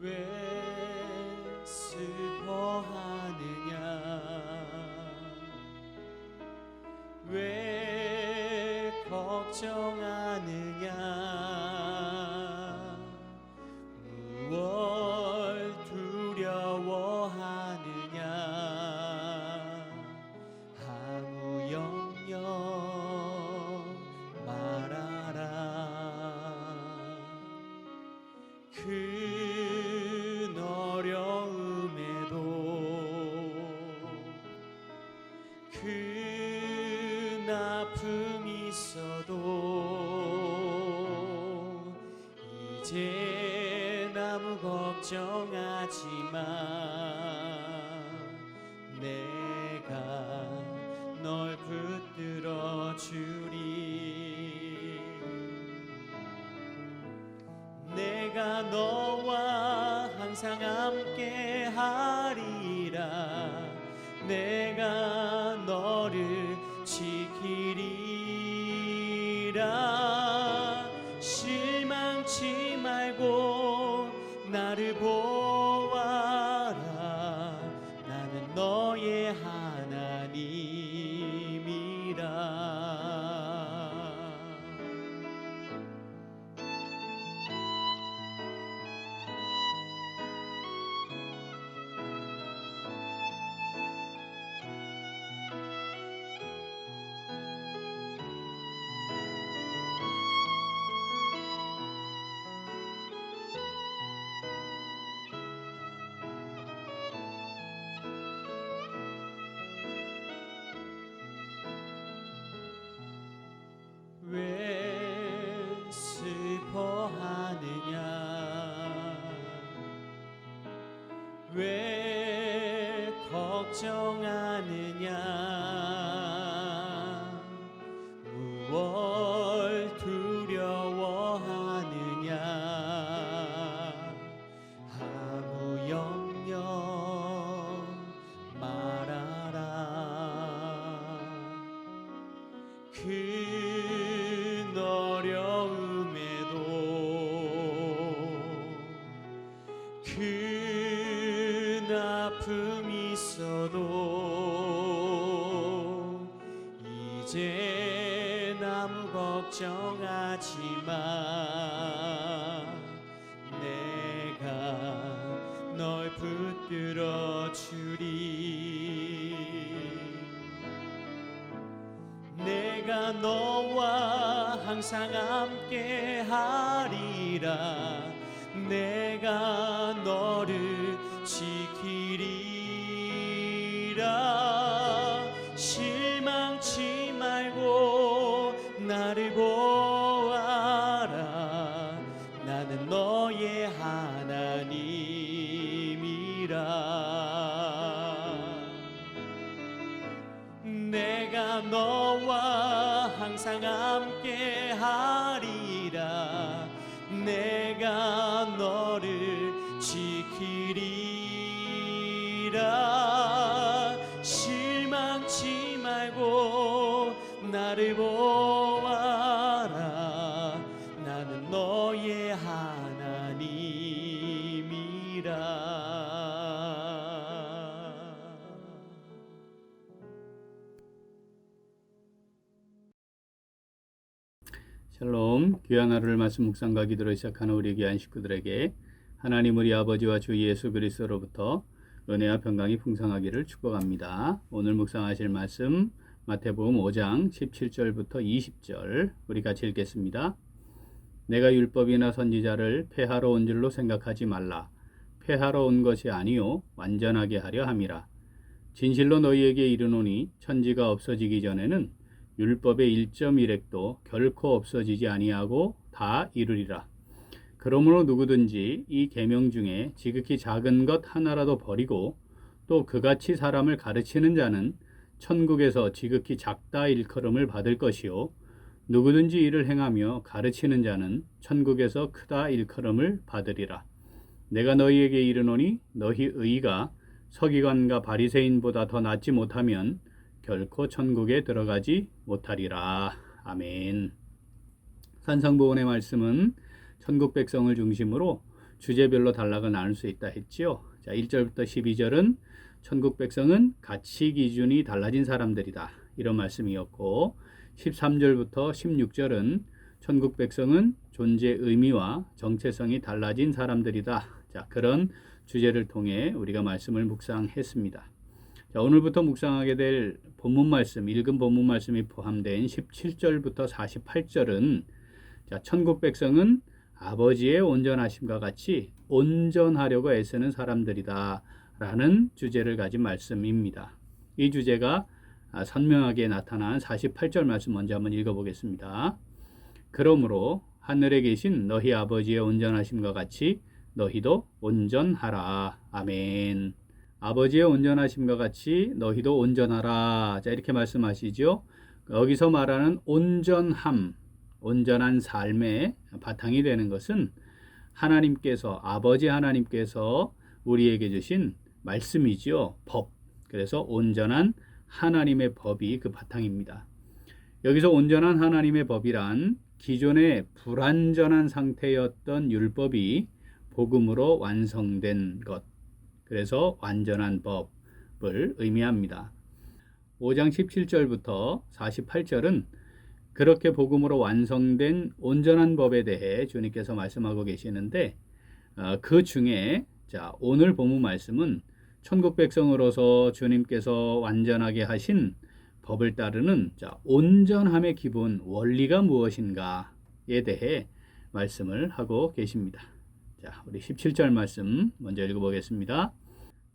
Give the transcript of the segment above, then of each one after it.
왜 슬퍼하느냐 왜 걱정하느냐 무얼 두려워하느냐 아무 염려 말아라 큰 어려움에도 큰 아픔이 있어도 이제 아무 걱정하지 마 내가 널 붙들어 주리 내가 너와 항상 함께 하리라 내가 너를 지키리라 실망치 말고 나를 보아라 나는 너의 하나님이라 왜 슬퍼하느냐 왜 걱정하느냐 무얼 두려워하느냐 아무 염려 말아라 큰 어려움에도 큰 아픔이 있어도 이제 아무 걱정하지 마 내가 널 붙들어 주리 내가 너와 항상 함께 하리라 내가 너를 지키리라 실망치 말고 나를 보아라 나는 너의 하나님이라 내가 너와 항상 함께 하리라 내가 너를 지키리라 실망치 말고 나를 보아라 나는 너의 하나님이라 샬롬, 귀한 하루를 말씀 묵상과 기도로 시작하는 우리 귀한 식구들에게 하나님 우리 아버지와 주 예수 그리스도로부터 은혜와 평강이 풍성하기를 축복합니다. 오늘 묵상하실 말씀 마태복음 5장 17절부터 20절 우리 같이 읽겠습니다. 내가 율법이나 선지자를 폐하러 온 줄로 생각하지 말라. 폐하러 온 것이 아니요 완전하게 하려 함이라. 진실로 너희에게 이르노니 천지가 없어지기 전에는 율법의 1.1획도 결코 없어지지 아니하고 다 이루리라. 그러므로 누구든지 이 계명 중에 지극히 작은 것 하나라도 버리고 또 그같이 사람을 가르치는 자는 천국에서 지극히 작다 일컬음을 받을 것이요 누구든지 이를 행하며 가르치는 자는 천국에서 크다 일컬음을 받으리라. 내가 너희에게 이르노니 너희 의가 서기관과 바리새인보다 더 낫지 못하면 결코 천국에 들어가지 못하리라. 아멘. 산상보훈의 말씀은 천국 백성을 중심으로 주제별로 단락을 나눌 수 있다 했지요. 자, 1절부터 12절은 천국 백성은 가치 기준이 달라진 사람들이다. 이런 말씀이었고 13절부터 16절은 천국 백성은 존재 의미와 정체성이 달라진 사람들이다. 자, 그런 주제를 통해 우리가 말씀을 묵상했습니다. 자, 오늘부터 묵상하게 될 본문 말씀, 읽은 본문 말씀이 포함된 17절부터 48절은 자, 천국 백성은 아버지의 온전하심과 같이 온전하려고 애쓰는 사람들이다 라는 주제를 가진 말씀입니다. 이 주제가 선명하게 나타난 48절 말씀 먼저 한번 읽어보겠습니다. 그러므로 하늘에 계신 너희 아버지의 온전하심과 같이 너희도 온전하라. 아멘. 아버지의 온전하심과 같이 너희도 온전하라. 자, 이렇게 말씀하시죠. 여기서 말하는 온전함, 온전한 삶의 바탕이 되는 것은 하나님께서, 아버지 하나님께서 우리에게 주신 말씀이지요. 법. 그래서 온전한 하나님의 법이 그 바탕입니다. 여기서 온전한 하나님의 법이란 기존의 불완전한 상태였던 율법이 복음으로 완성된 것. 그래서 완전한 법을 의미합니다. 5장 17절부터 48절은 그렇게 복음으로 완성된 온전한 법에 대해 주님께서 말씀하고 계시는데 그 중에 자, 오늘 본문 말씀은 천국 백성으로서 주님께서 완전하게 하신 법을 따르는 자, 온전함의 기본 원리가 무엇인가에 대해 말씀을 하고 계십니다. 자, 우리 17절 말씀 먼저 읽어보겠습니다.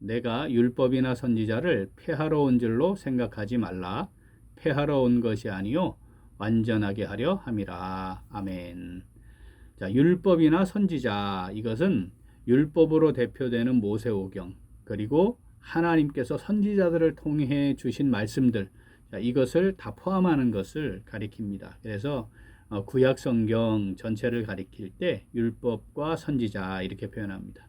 내가 율법이나 선지자를 폐하러 온 줄로 생각하지 말라. 폐하러 온 것이 아니요 완전하게 하려 함이라. 아멘. 자, 율법이나 선지자, 이것은 율법으로 대표되는 모세오경, 그리고 하나님께서 선지자들을 통해 주신 말씀들, 자, 이것을 다 포함하는 것을 가리킵니다. 그래서 구약 성경 전체를 가리킬 때 율법과 선지자 이렇게 표현합니다.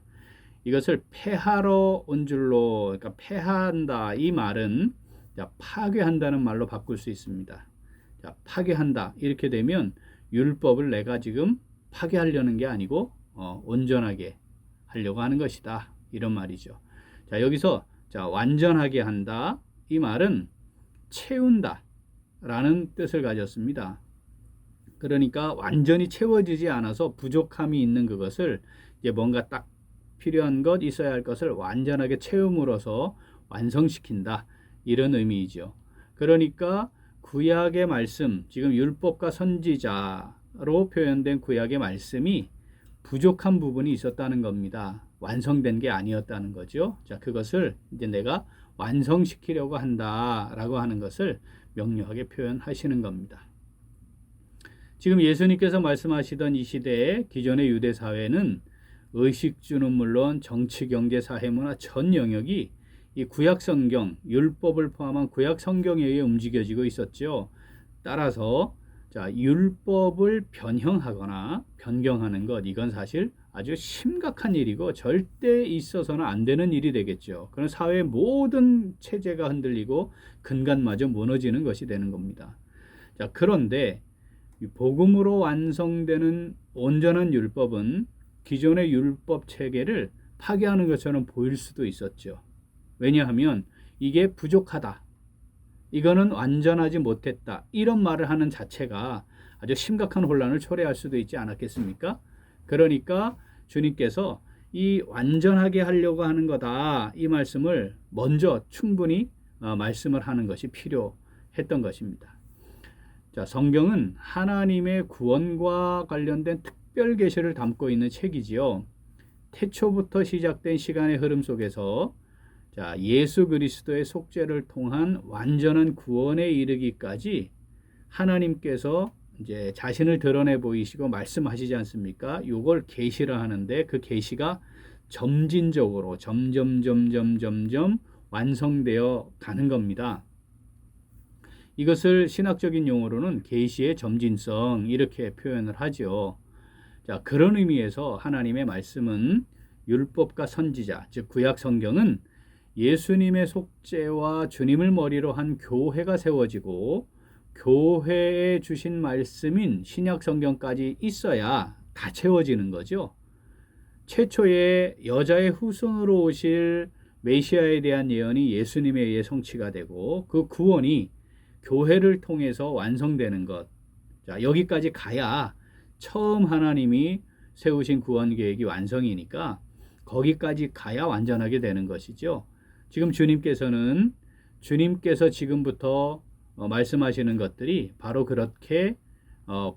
이것을 폐하러 온 줄로, 그러니까 폐하한다, 이 말은 자, 파괴한다는 말로 바꿀 수 있습니다. 자, 파괴한다 이렇게 되면 율법을 내가 지금 파괴하려는 게 아니고 온전하게 하려고 하는 것이다, 이런 말이죠. 자, 여기서 자, 완전하게 한다, 이 말은 채운다 라는 뜻을 가졌습니다. 그러니까 완전히 채워지지 않아서 부족함이 있는 그것을 이제 뭔가 딱 필요한 것, 있어야 할 것을 완전하게 채움으로써 완성시킨다, 이런 의미이죠. 그러니까 구약의 말씀, 지금 율법과 선지자로 표현된 구약의 말씀이 부족한 부분이 있었다는 겁니다. 완성된 게 아니었다는 거죠. 자, 그것을 이제 내가 완성시키려고 한다라고 하는 것을 명료하게 표현하시는 겁니다. 지금 예수님께서 말씀하시던 이 시대의 기존의 유대 사회는 의식주는 물론 정치, 경제, 사회, 문화 전 영역이 이 구약 성경, 율법을 포함한 구약 성경에 의해 움직여지고 있었죠. 따라서 자, 율법을 변형하거나 변경하는 것, 이건 사실 아주 심각한 일이고 절대 있어서는 안 되는 일이 되겠죠. 그런 사회의 모든 체제가 흔들리고 근간마저 무너지는 것이 되는 겁니다. 자, 그런데 복음으로 완성되는 온전한 율법은 기존의 율법 체계를 파괴하는 것처럼 보일 수도 있었죠. 왜냐하면 이게 부족하다, 이거는 완전하지 못했다, 이런 말을 하는 자체가 아주 심각한 혼란을 초래할 수도 있지 않았겠습니까? 그러니까 주님께서 이 완전하게 하려고 하는 거다, 이 말씀을 먼저 충분히 말씀을 하는 것이 필요했던 것입니다. 자, 성경은 하나님의 구원과 관련된 특별 계시를 담고 있는 책이지요. 태초부터 시작된 시간의 흐름 속에서 자, 예수 그리스도의 속죄를 통한 완전한 구원에 이르기까지 하나님께서 이제 자신을 드러내 보이시고 말씀하시지 않습니까? 요걸 계시라 하는데 그 계시가 점진적으로 점점 완성되어 가는 겁니다. 이것을 신학적인 용어로는 계시의 점진성, 이렇게 표현을 하죠. 자, 그런 의미에서 하나님의 말씀은 율법과 선지자, 즉 구약 성경은 예수님의 속죄와 주님을 머리로 한 교회가 세워지고 교회에 주신 말씀인 신약 성경까지 있어야 다 채워지는 거죠. 최초의 여자의 후손으로 오실 메시아에 대한 예언이 예수님에 의해 성취가 되고 그 구원이 교회를 통해서 완성되는 것. 자, 여기까지 가야 처음 하나님이 세우신 구원 계획이 완성이니까 거기까지 가야 완전하게 되는 것이죠. 지금 주님께서 지금부터 말씀하시는 것들이 바로 그렇게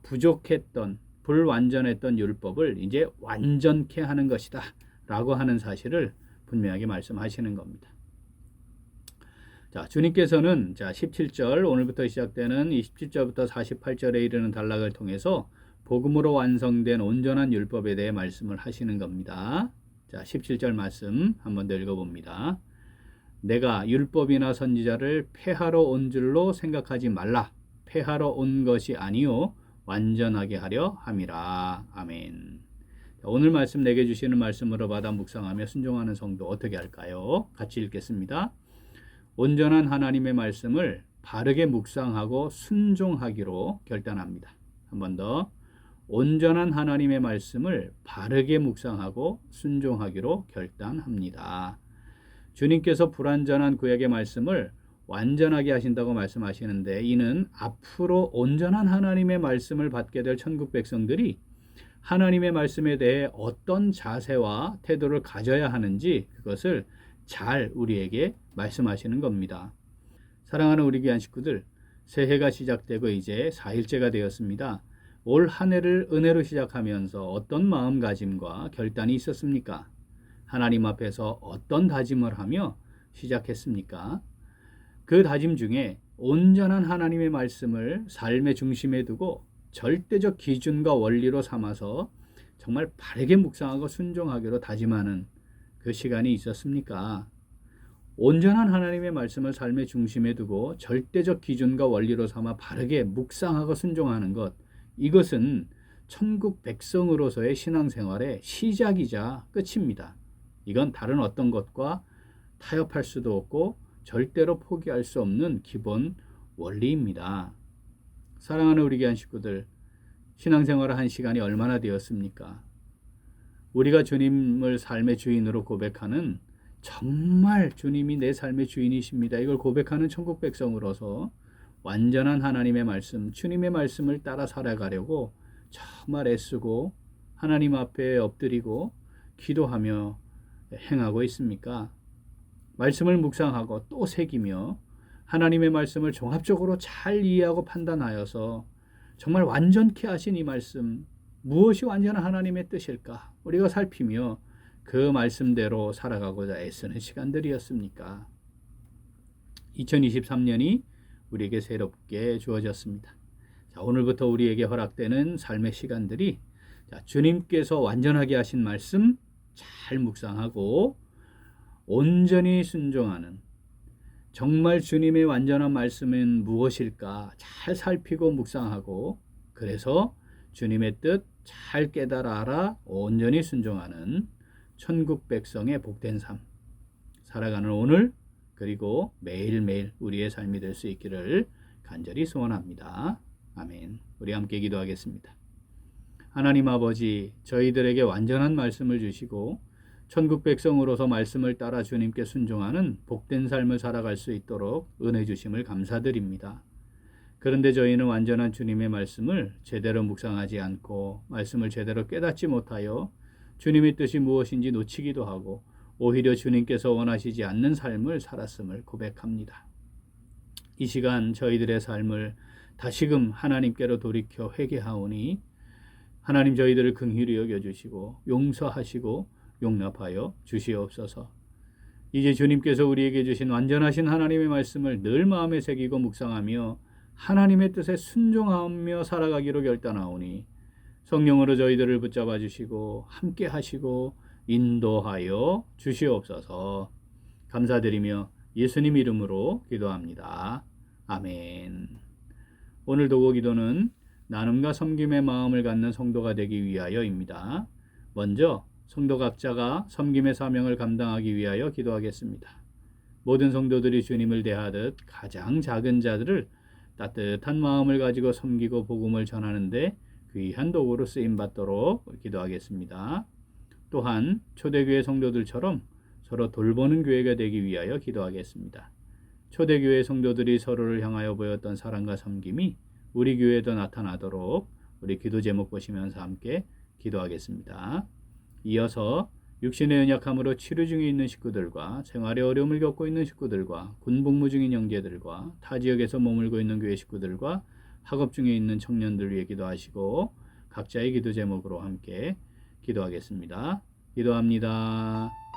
부족했던 불완전했던 율법을 이제 완전케 하는 것이다 라고 하는 사실을 분명하게 말씀하시는 겁니다. 자, 주님께서는 17절 오늘부터 시작되는 27절부터 48절에 이르는 단락을 통해서 복음으로 완성된 온전한 율법에 대해 말씀을 하시는 겁니다. 자, 17절 말씀 한번 더 읽어봅니다. 내가 율법이나 선지자를 폐하러 온 줄로 생각하지 말라. 폐하러 온 것이 아니요 완전하게 하려 함이라. 아멘. 오늘 말씀 내게 주시는 말씀으로 받아 묵상하며 순종하는 성도 어떻게 할까요? 같이 읽겠습니다. 온전한 하나님의 말씀을 바르게 묵상하고 순종하기로 결단합니다. 한 번 더. 온전한 하나님의 말씀을 바르게 묵상하고 순종하기로 결단합니다. 주님께서 불완전한 구약의 말씀을 완전하게 하신다고 말씀하시는데 이는 앞으로 온전한 하나님의 말씀을 받게 될 천국 백성들이 하나님의 말씀에 대해 어떤 자세와 태도를 가져야 하는지 그것을 잘 우리에게 말씀하시는 겁니다. 사랑하는 우리 귀한 식구들, 새해가 시작되고 이제 4일째가 되었습니다. 올 한 해를 은혜로 시작하면서 어떤 마음가짐과 결단이 있었습니까? 하나님 앞에서 어떤 다짐을 하며 시작했습니까? 그 다짐 중에 온전한 하나님의 말씀을 삶의 중심에 두고 절대적 기준과 원리로 삼아서 정말 바르게 묵상하고 순종하기로 다짐하는 그 시간이 있었습니까? 온전한 하나님의 말씀을 삶의 중심에 두고 절대적 기준과 원리로 삼아 바르게 묵상하고 순종하는 것, 이것은 천국 백성으로서의 신앙생활의 시작이자 끝입니다. 이건 다른 어떤 것과 타협할 수도 없고 절대로 포기할 수 없는 기본 원리입니다. 사랑하는 우리 귀한 식구들, 신앙생활을 한 시간이 얼마나 되었습니까? 우리가 주님을 삶의 주인으로 고백하는 정말 주님이 내 삶의 주인이십니다. 이걸 고백하는 천국 백성으로서 완전한 하나님의 말씀, 주님의 말씀을 따라 살아가려고 정말 애쓰고 하나님 앞에 엎드리고 기도하며 행하고 있습니까? 말씀을 묵상하고 또 새기며 하나님의 말씀을 종합적으로 잘 이해하고 판단하여서 정말 완전케 하신 이 말씀, 무엇이 완전한 하나님의 뜻일까? 우리가 살피며 그 말씀대로 살아가고자 애쓰는 시간들이었습니까? 2023년이 우리에게 새롭게 주어졌습니다. 자, 오늘부터 우리에게 허락되는 삶의 시간들이 주님께서 완전하게 하신 말씀 잘 묵상하고 온전히 순종하는, 정말 주님의 완전한 말씀은 무엇일까 잘 살피고 묵상하고 그래서 주님의 뜻 잘 깨달아 알아 온전히 순종하는 천국 백성의 복된 삶 살아가는 오늘 그리고 매일매일 우리의 삶이 될 수 있기를 간절히 소원합니다. 아멘. 우리 함께 기도하겠습니다. 하나님 아버지, 저희들에게 완전한 말씀을 주시고 천국 백성으로서 말씀을 따라 주님께 순종하는 복된 삶을 살아갈 수 있도록 은혜 주심을 감사드립니다. 그런데 저희는 완전한 주님의 말씀을 제대로 묵상하지 않고 말씀을 제대로 깨닫지 못하여 주님의 뜻이 무엇인지 놓치기도 하고 오히려 주님께서 원하시지 않는 삶을 살았음을 고백합니다. 이 시간 저희들의 삶을 다시금 하나님께로 돌이켜 회개하오니 하나님 저희들을 긍휼히 여겨주시고 용서하시고 용납하여 주시옵소서. 이제 주님께서 우리에게 주신 완전하신 하나님의 말씀을 늘 마음에 새기고 묵상하며 하나님의 뜻에 순종하며 살아가기로 결단하오니 성령으로 저희들을 붙잡아 주시고 함께 하시고 인도하여 주시옵소서. 감사드리며 예수님 이름으로 기도합니다. 아멘. 오늘 도고 기도는 나눔과 섬김의 마음을 갖는 성도가 되기 위하여입니다. 먼저 성도 각자가 섬김의 사명을 감당하기 위하여 기도하겠습니다. 모든 성도들이 주님을 대하듯 가장 작은 자들을 따뜻한 마음을 가지고 섬기고 복음을 전하는데 귀한 도구로 쓰임받도록 기도하겠습니다. 또한 초대교회 성도들처럼 서로 돌보는 교회가 되기 위하여 기도하겠습니다. 초대교회 성도들이 서로를 향하여 보였던 사랑과 섬김이 우리 교회에도 나타나도록 우리 기도 제목 보시면서 함께 기도하겠습니다. 이어서 육신의 연약함으로 치료 중에 있는 식구들과 생활의 어려움을 겪고 있는 식구들과 군복무 중인 형제들과 타 지역에서 머물고 있는 교회 식구들과 학업 중에 있는 청년들 위해 기도하시고 각자의 기도 제목으로 함께 기도하겠습니다. 기도합니다.